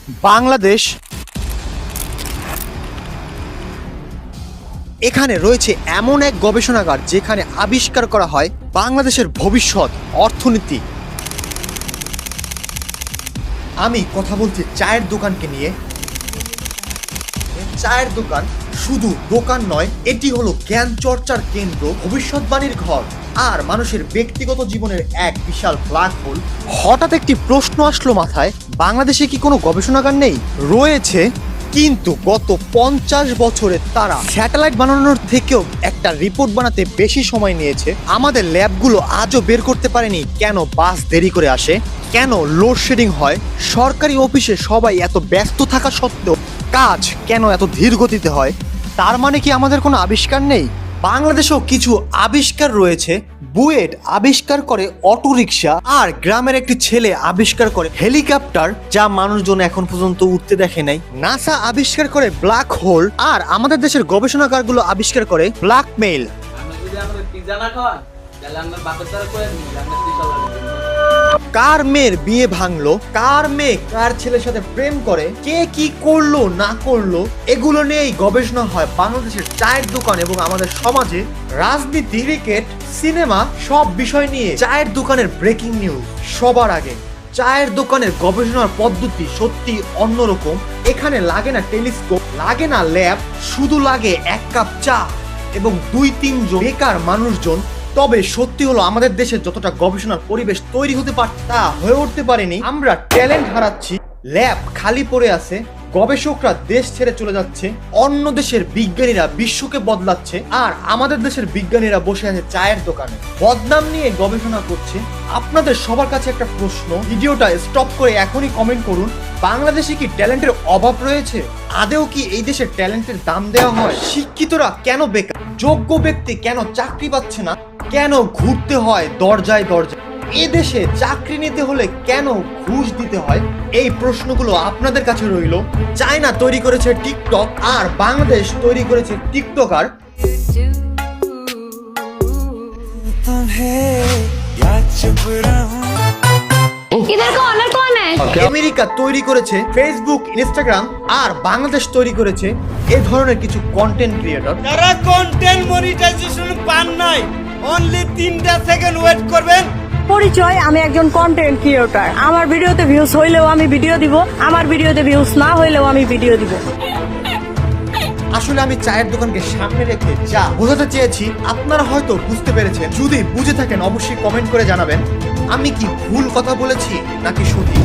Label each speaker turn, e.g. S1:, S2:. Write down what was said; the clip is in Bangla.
S1: বাংলাদেশ এখানে রয়েছে এমন এক গবেষণাগার যেখানে আবিষ্কার করা হয় বাংলাদেশের ভবিষ্যৎ অর্থনীতি। আমি কথা বলছি চায়ের দোকানকে নিয়ে। চায়ের দোকান শুধু দোকান নয়, এটি হলো জ্ঞান চর্চার কেন্দ্র, ভবিষ্যৎবাণীর ঘর আর মানুষের ব্যক্তিগত জীবনের এক বিশাল ব্ল্যাক হোল। হঠাৎ একটি প্রশ্ন আসলো মাথায়, বাংলাদেশে কি কোনো গবেষণাগার নেই? রয়েছে, কিন্তু গত 50 বছরে তারা স্যাটেলাইট বানানোর থেকেও একটা রিপোর্ট বানাতে বেশি সময় নিয়েছে। আমাদের ল্যাবগুলো আজও বের করতে পারেনি কেন বাস দেরি করে আসে, কেন লোডশেডিং হয়, সরকারি অফিসে সবাই এত ব্যস্ত থাকা সত্ত্বেও কাজ কেন এত ধীর গতিতে হয়। তার মানে কি আমাদের কোনো আবিষ্কার নেই? বাংলাদেশেও কিছু আবিষ্কার রয়েছে। বুয়েট আবিষ্কার করে অটোরিকশা, আর গ্রামের একটি ছেলে আবিষ্কার করে হেলিকপ্টার, যা মানুষজন এখন পর্যন্ত উঠতে দেখে নাই। নাসা আবিষ্কার করে ব্ল্যাক হোল, আর আমাদের দেশের গবেষণাগারগুলো আবিষ্কার করে ব্ল্যাকমেইল। কার মেয়ের বিয়ে ভাঙলো, কার মেয়ে কার ছেলের সাথে প্রেম করে, কে কি করলো না করলো, এগুলো নিয়েই গবেষণা হয় বাংলাদেশের চায়ের দোকান এবং আমাদের সমাজে। রাজনীতি, ক্রিকেট, সিনেমা সব বিষয় নিয়ে চায়ের দোকানের ব্রেকিং নিউজ সবার আগে। চায়ের দোকানের গবেষণার পদ্ধতি সত্যি অন্যরকম। এখানে লাগে না টেলিস্কোপ, লাগে না ল্যাব, শুধু লাগে এক কাপ চা এবং 2-3 জন বেকার মানুষজন। তবে সত্যি হলো আমাদের দেশে যতটা গবেষণার পরিবেশ তৈরি হতে পারত তা হয়ে উঠতে পারেনি। আমরা ট্যালেন্ট হারাচ্ছি, ল্যাব খালি পড়ে আছে, গবেষকরা দেশ ছেড়ে চলে যাচ্ছে, অন্য দেশের বিজ্ঞানীরা বিশ্বকে বদলাচ্ছে, আর আমাদের দেশের বিজ্ঞানীরা বসে আছে চায়ের দোকানে বদনাম নিয়ে গবেষণা করছে। আপনাদের সবার কাছে একটা প্রশ্ন, ভিডিওটা স্টপ করে এখনই কমেন্ট করুন, বাংলাদেশে কি ট্যালেন্টের অভাব রয়েছে? আদেও কি এই দেশের ট্যালেন্টের দাম দেওয়া হয়? শিক্ষিতরা কেন বেকার? যোগ্য ব্যক্তি কেন চাকরি পাচ্ছে না? কেন ঘুরতে হয় দরজায় দরজায়? এ দেশে চাকরি নিতে হলে কেন ঘুষ দিতে হয়? এই প্রশ্নগুলো আপনাদের কাছে রইল। চায়না তৈরি করেছে টিকটক, আর বাংলাদেশ তৈরি করেছে টিকটকার। আমেরিকা তৈরি করেছে ফেসবুক, ইনস্টাগ্রাম, আর বাংলাদেশ তৈরি করেছে এ ধরনের কিছু কন্টেন্ট ক্রিয়েটর।
S2: যারা কন্টেন্ট মনিটাইজেশন পান নাই, অনলি 3টা সেকেন্ড ওয়েট করবেন।
S3: পরিচয়, আমি একজন কন্টেন্ট ক্রিয়েটর। আমার ভিডিওতে ভিউজ হইলেও আমি ভিডিও দিব, আমার ভিডিওতে ভিউজ না হইলেও আমি ভিডিও দিব।
S1: আসলে আমি চায়ের দোকানকে সামনে রেখে যা বোঝাতে চেয়েছি আপনারা হয়তো বুঝতে পেরেছেন। যদি বুঝে থাকেন অবশ্যই কমেন্ট করে জানাবেন আমি কি ভুল কথা বলেছি নাকি সঠিক।